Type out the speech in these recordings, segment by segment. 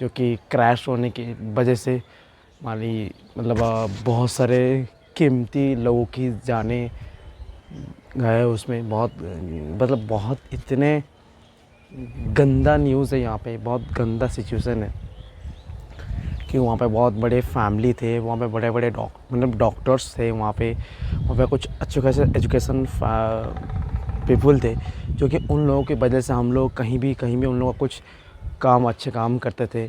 जो कि क्रैश होने की वजह से हमारी मतलब बहुत सारे कीमती लोगों की जानें गए उसमें। बहुत मतलब बहुत इतने गंदा न्यूज़ है यहाँ पे, बहुत गंदा सिचुएशन है कि वहाँ पे बहुत बड़े फैमिली थे, वहाँ पे बड़े बड़े मतलब डॉक्टर्स थे वहाँ पे कुछ अच्छे खासे एजुकेशन पीपल थे, जो कि उन लोगों की वजह से हम लोग कहीं भी उन लोगों का कुछ काम अच्छे काम करते थे।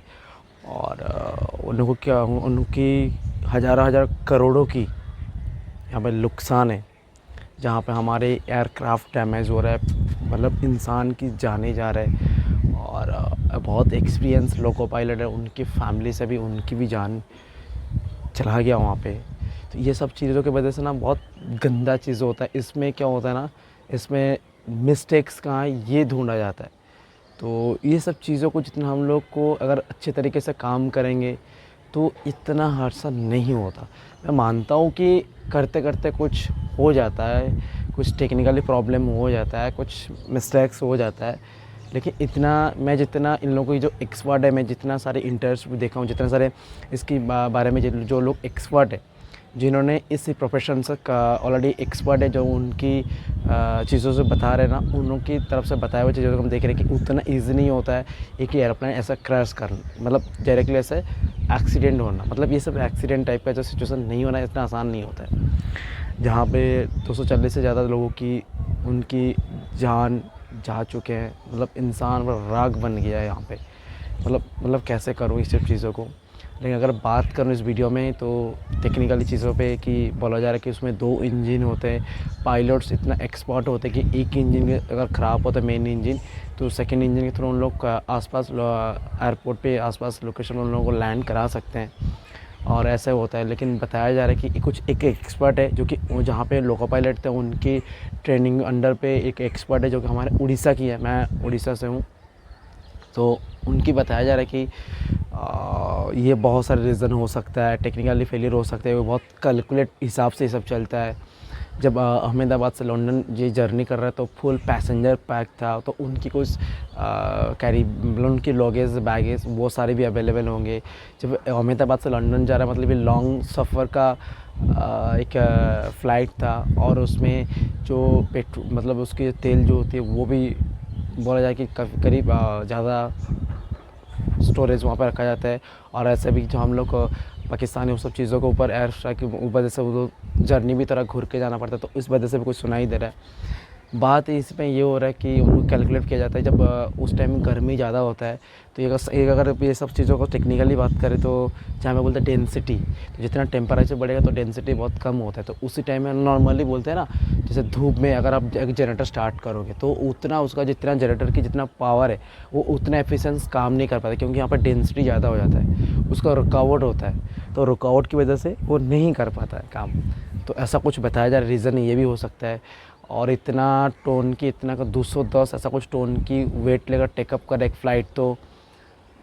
और उन लोगों क्या उनकी हज़ार करोड़ों की यहाँ पे नुकसान है, जहाँ पे हमारे एयरक्राफ्ट डैमेज हो रहा है, मतलब इंसान की जाने जा रहा है। और बहुत एक्सपीरियंस लोको पायलट है, उनकी फैमिली से भी उनकी भी जान चला गया वहाँ पे। तो ये सब चीज़ों की वजह से ना बहुत गंदा चीज़ होता है। इसमें क्या होता है ना, इसमें मिस्टेक्स कहाँ है ये ढूंढा जाता है। तो ये सब चीज़ों को जितना हम लोग को अगर अच्छे तरीके से काम करेंगे तो इतना हादसा नहीं होता। मैं मानता हूँ कि करते करते कुछ हो जाता है, कुछ टेक्निकली प्रॉब्लम हो जाता है, कुछ मिस्टेक्स हो जाता है, लेकिन इतना मैं जितना इन लोगों की जो एक्सपर्ट है, मैं जितना सारे इंटरव्यूज देखा हूँ, जितना सारे इसकी बारे में जो लोग एक्सपर्ट है, जिन्होंने इस प्रोफेशन से ऑलरेडी एक्सपर्ट है, जो उनकी चीज़ों से बता रहे हैं ना, उन लोगों की तरफ से बताए हुए चीज़ों को हम देख रहे हैं कि उतना ईजी नहीं होता है एक ही एयरप्लेन ऐसा क्रैश करना, मतलब डायरेक्टली ऐसे एक्सीडेंट होना। मतलब ये सब एक्सीडेंट टाइप का जो सिचुएशन नहीं होना इतना आसान नहीं होता है, जहाँ पे 240 से ज़्यादा लोगों की उनकी जान जा चुके हैं। मतलब इंसान राग बन गया है यहाँ पे। मतलब कैसे करूँ इस सब चीज़ों को। लेकिन अगर बात करूँ इस वीडियो में तो टेक्निकली चीज़ों पे कि बोला जा रहा है कि उसमें 2 इंजन होते हैं। पायलट्स इतना एक्सपर्ट होते हैं कि एक इंजन अगर ख़राब होता है मेन इंजन, तो सेकंड इंजन के थ्रू उन लोग आसपास एयरपोर्ट पे आसपास लोकेशन उन लोगों को लैंड करा सकते हैं, और ऐसे होता है। लेकिन बताया जा रहा है कि कुछ एक एक्सपर्ट है जो कि जहाँ पे लोको पायलट थे उनकी ट्रेनिंग अंडर पे एक एक्सपर्ट है जो कि हमारे उड़ीसा की है, मैं उड़ीसा से हूँ। तो उनकी बताया जा रहा है कि ये बहुत सारे रीज़न हो सकता है, टेक्निकली फेलियर हो सकता है, वो बहुत कैलकुलेट हिसाब से ये सब चलता है। जब अहमदाबाद से लंदन ये जर्नी कर रहा है तो फुल पैसेंजर पैक था, तो उनकी कुछ कैरी मतलब उनकी लगेज बैगेज वो सारे भी अवेलेबल होंगे। जब अहमदाबाद से लंदन जा रहा है मतलब ये लॉन्ग सफ़र का एक फ़्लाइट था, और उसमें जो पेट्रोल मतलब उसकी तेल जो होती है वो भी बोला जाए कि करीब ज़्यादा स्टोरेज वहाँ पर रखा जाता है। और ऐसे भी जो हम लोग को पाकिस्तानी उस सब चीज़ों के ऊपर एयर स्ट्राइक की वजह से वो जर्नी भी तरह घूर के जाना पड़ता है, तो इस वजह से भी कुछ सुनाई दे रहा है। बात इसमें ये हो रहा है कि उनको कैलकुलेट किया जाता है जब उस टाइम गर्मी ज़्यादा होता है। तो ये अगर ये सब चीज़ों को टेक्निकली बात करें तो जहाँ मैं बोलते हैं डेंसिटी, तो जितना टेम्परेचर बढ़ेगा तो डेंसिटी बहुत कम होता है। तो उसी टाइम में नॉर्मली बोलते हैं ना, जैसे धूप में अगर आप एक जनरेटर स्टार्ट करोगे तो उतना उसका जितना जनरेटर की जितना पावर है वो उतना एफिशिएंस काम नहीं कर पाता, क्योंकि यहाँ पर डेंसिटी ज़्यादा हो जाता है, उसका रुकावट होता है, तो रुकावट की वजह से वो नहीं कर पाता है काम। तो ऐसा कुछ बताया जा रहा है, रीज़न ये भी हो सकता है। और इतना टोन की इतना का 210 ऐसा कुछ टोन की वेट लेकर टेकअप कर एक फ़्लाइट, तो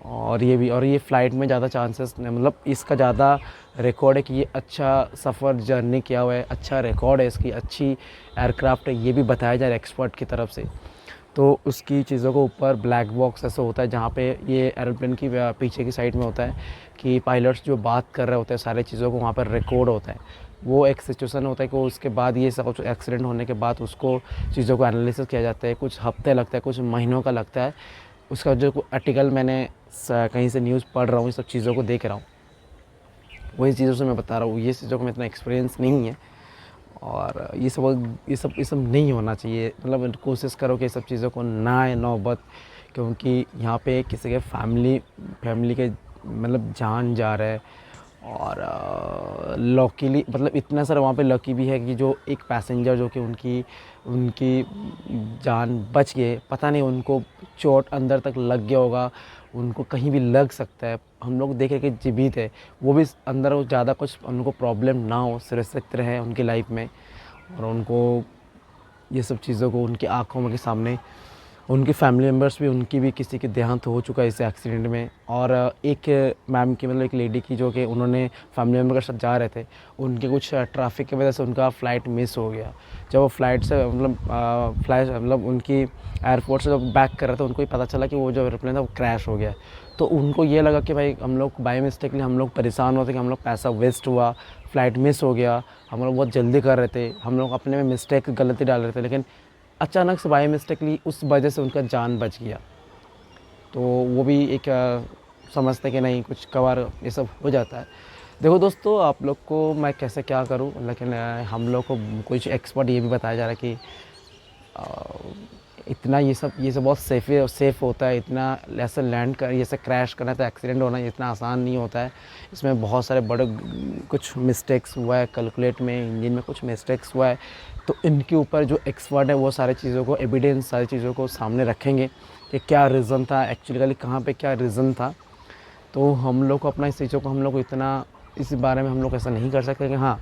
और ये फ़्लाइट में ज़्यादा चांसेस मतलब इसका ज़्यादा रिकॉर्ड है कि ये अच्छा सफ़र जर्नी किया हुआ है, अच्छा रिकॉर्ड है इसकी, अच्छी एयरक्राफ्ट है, ये भी बताया जा रहा है एक्सपर्ट की तरफ से। तो उसकी चीज़ों को ऊपर ब्लैक बॉक्स ऐसा होता है जहाँ पे ये एरोप्लेन की पीछे की साइड में होता है कि पायलट्स जो बात कर रहे होते हैं सारी चीज़ों को वहाँ पर रिकॉर्ड होता है। वो एक सिचुएशन होता है कि उसके बाद ये सब कुछ एक्सीडेंट होने के बाद उसको चीज़ों को एनालिसिस किया जाता है, कुछ हफ्ते लगता है, कुछ महीनों का लगता है। उसका जो आर्टिकल मैंने कहीं से न्यूज़ पढ़ रहा हूँ, ये सब चीज़ों को देख रहा हूँ, वही चीज़ों से मैं बता रहा हूँ। ये चीज़ों का मैं इतना एक्सपीरियंस नहीं है, और ये सब नहीं होना चाहिए। मतलब कोशिश करो कि ये सब चीज़ों को ना आए नौबत, क्योंकि यहाँ पे किसी के फैमिली के मतलब जान जा रहा है। और लकीली मतलब इतना सारा वहाँ पे लकी भी है कि जो एक पैसेंजर जो कि उनकी उनकी जान बच गए। पता नहीं उनको चोट अंदर तक लग गया होगा, उनको कहीं भी लग सकता है। हम लोग देखें कि जीवित है वो भी अंदर, वो ज़्यादा कुछ उनको प्रॉब्लम ना हो, सुरक्षित रहे उनकी लाइफ में, और उनको ये सब चीज़ों को उनकी आँखों में के सामने उनके फैमिली मेम्बर्स भी, उनकी भी किसी की देहांत हो चुका है इस एक्सीडेंट में। और एक मैम की, मतलब एक लेडी की, जो कि उन्होंने फैमिली मेम्बर के साथ जा रहे थे, उनके कुछ ट्रैफिक की वजह से उनका फ़्लाइट मिस हो गया। जब वो फ्लाइट से मतलब उनकी एयरपोर्ट से जब बैक कर रहे थे, उनको ही पता चला कि वो जो एयरप्लेन था वो क्रैश हो गया। तो उनको ये लगा कि भाई हम लोग बाय मिस्टेकली हम लोग परेशान होते कि हम लोग पैसा वेस्ट हुआ, फ़्लाइट मिस हो गया, हम लोग बहुत जल्दी कर रहे थे, हम लोग अपने में मिस्टेक गलती डाल रहे थे, लेकिन अचानक से बाय मिस्टेकली उस वजह से उनका जान बच गया। तो वो भी एक समझते कि नहीं, कुछ कभार ये सब हो जाता है। देखो दोस्तों, आप लोग को मैं कैसे क्या करूं, लेकिन हम लोग को कुछ एक्सपर्ट ये भी बताया जा रहा है कि इतना ये सब बहुत सेफ़ होता है। इतना ऐसे लैंड कर, ये से क्रैश करना, तो एक्सीडेंट होना इतना आसान नहीं होता है। इसमें बहुत सारे बड़े कुछ मिस्टेक्स हुआ है, कैलकुलेट में, इंजन में कुछ मिस्टेक्स हुआ है। तो इनके ऊपर जो एक्सपर्ट है वो सारी चीज़ों को, एविडेंस, सारी चीज़ों को सामने रखेंगे कि क्या रीज़न था एक्चुअली, कहाँ पे क्या रीज़न था। तो हम लोग को अपना इस चीज़ों को, हम लोग को इतना इस बारे में हम लोग ऐसा नहीं कर सकते कि हाँ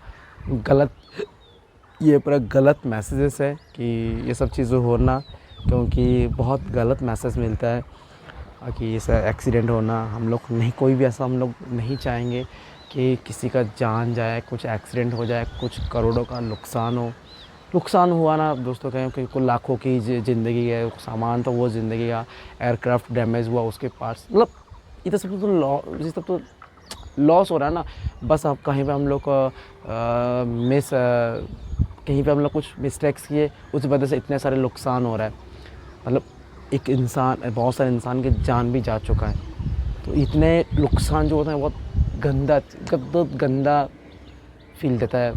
गलत, ये पूरा गलत मैसेजेस है कि ये सब चीज़ें होना, क्योंकि बहुत गलत मैसेज मिलता है कि ऐसा एक्सीडेंट होना। हम लोग नहीं, कोई भी ऐसा हम लोग नहीं चाहेंगे कि किसी का जान जाए, कुछ एक्सीडेंट हो जाए, कुछ करोड़ों का नुकसान हो। नुकसान हुआ ना दोस्तों, कहें कि कुछ लाखों की ज़िंदगी है, सामान तो वो ज़िंदगी का, एयरक्राफ्ट डैमेज हुआ, उसके पार्ट्स, मतलब ये तो सब तो ये सब तो लॉस हो रहा है ना। बस अब कहीं पे हम लोग कहीं पे हम लोग कुछ मिस्टेक्स किए, उस वजह से इतने सारे नुकसान हो रहा है। मतलब एक इंसान, बहुत सारे इंसान की जान भी जा चुका है। तो इतने नुकसान जो होते हैं बहुत गंदा फील देता है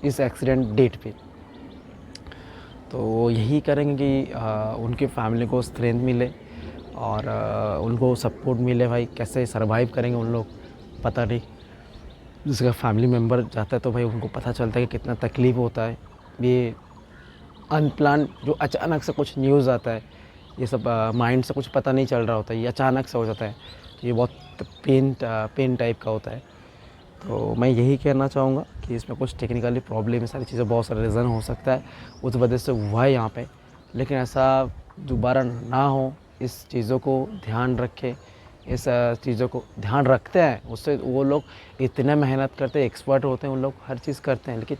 इस एक्सीडेंट डेट पे। तो यही करेंगे कि उनकी फैमिली को स्ट्रेंथ मिले और उनको सपोर्ट मिले। भाई कैसे सरवाइव करेंगे उन लोग, पता नहीं। जिसका फैमिली मेम्बर जाता है तो भाई उनको पता चलता है कि कितना तकलीफ़ होता है। ये अनप्लान जो अचानक से कुछ न्यूज़ आता है, ये सब माइंड से कुछ पता नहीं चल रहा होता है, ये अचानक से हो जाता है, तो ये बहुत पेन टाइप का होता है। तो मैं यही कहना चाहूँगा कि इसमें कुछ टेक्निकली प्रॉब्लम है, सारी चीज़ें, बहुत सारे रीज़न हो सकता है, उस वजह से हुआ है यहाँ पे। लेकिन ऐसा दोबारा ना हो, इस चीज़ों को ध्यान रखें, इस चीज़ों को ध्यान रखते हैं, उससे वो लोग इतने मेहनत करते हैं, एक्सपर्ट होते हैं, उन लोग हर चीज़ करते हैं, लेकिन